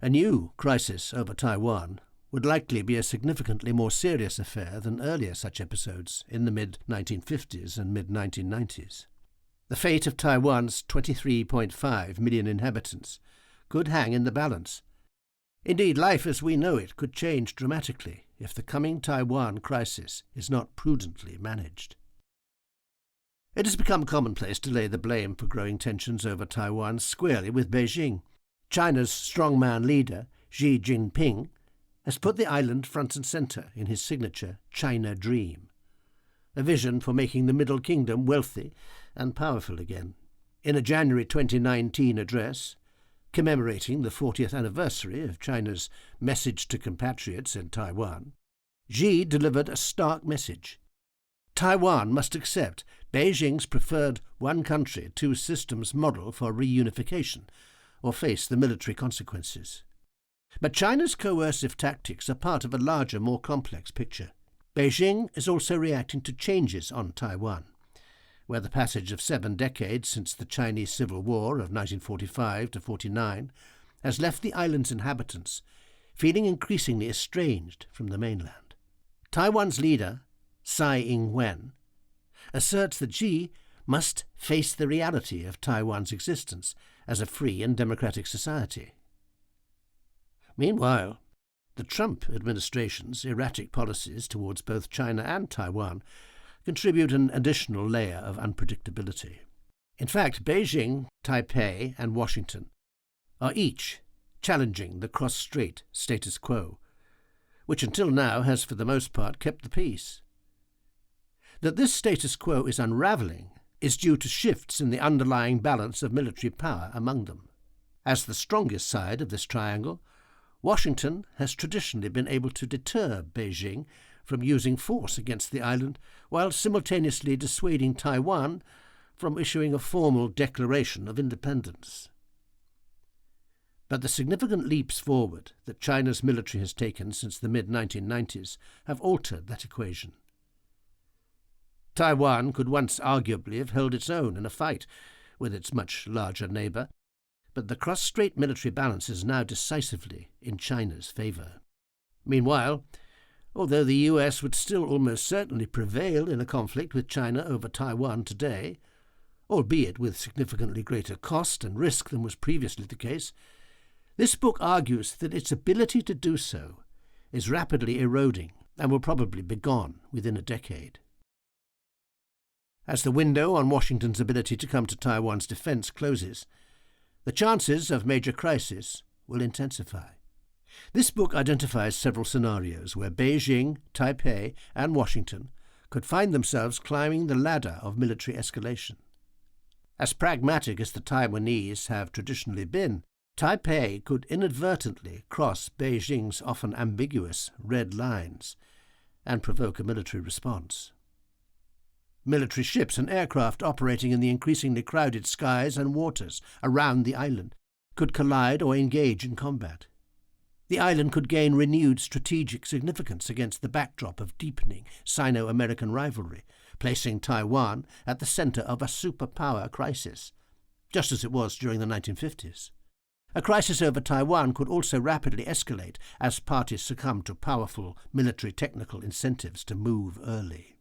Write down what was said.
A new crisis over Taiwan would likely be a significantly more serious affair than earlier such episodes in the mid-1950s and mid-1990s. The fate of Taiwan's 23.5 million inhabitants could hang in the balance. Indeed, life as we know it could change dramatically if the coming Taiwan crisis is not prudently managed. It has become commonplace to lay the blame for growing tensions over Taiwan squarely with Beijing. China's strongman leader, Xi Jinping, has put the island front and centre in his signature China Dream, a vision for making the Middle Kingdom wealthy and powerful again. In a January 2019 address, commemorating the 40th anniversary of China's message to compatriots in Taiwan, Xi delivered a stark message. Taiwan must accept Beijing's preferred one country, two systems model for reunification, or face the military consequences. But China's coercive tactics are part of a larger, more complex picture. Beijing is also reacting to changes on Taiwan, where the passage of 7 decades since the Chinese Civil War of 1945 to 49 has left the island's inhabitants feeling increasingly estranged from the mainland. Taiwan's leader, Tsai Ing-wen, asserts that Xi must face the reality of Taiwan's existence as a free and democratic society. Meanwhile, the Trump administration's erratic policies towards both China and Taiwan contribute an additional layer of unpredictability. In fact, Beijing, Taipei, and Washington are each challenging the cross-strait status quo, which until now has for the most part kept the peace. That this status quo is unravelling is due to shifts in the underlying balance of military power among them. As the strongest side of this triangle, Washington has traditionally been able to deter Beijing from using force against the island while simultaneously dissuading Taiwan from issuing a formal declaration of independence. But the significant leaps forward that China's military has taken since the mid-1990s have altered that equation. Taiwan could once arguably have held its own in a fight with its much larger neighbour, but the cross-strait military balance is now decisively in China's favour. Meanwhile, although the US would still almost certainly prevail in a conflict with China over Taiwan today, albeit with significantly greater cost and risk than was previously the case, this book argues that its ability to do so is rapidly eroding and will probably be gone within a decade. As the window on Washington's ability to come to Taiwan's defence closes, the chances of major crisis will intensify. This book identifies several scenarios where Beijing, Taipei, and Washington could find themselves climbing the ladder of military escalation. As pragmatic as the Taiwanese have traditionally been, Taipei could inadvertently cross Beijing's often ambiguous red lines and provoke a military response. Military ships and aircraft operating in the increasingly crowded skies and waters around the island could collide or engage in combat. The island could gain renewed strategic significance against the backdrop of deepening Sino-American rivalry, placing Taiwan at the centre of a superpower crisis, just as it was during the 1950s. A crisis over Taiwan could also rapidly escalate as parties succumb to powerful military technical incentives to move early.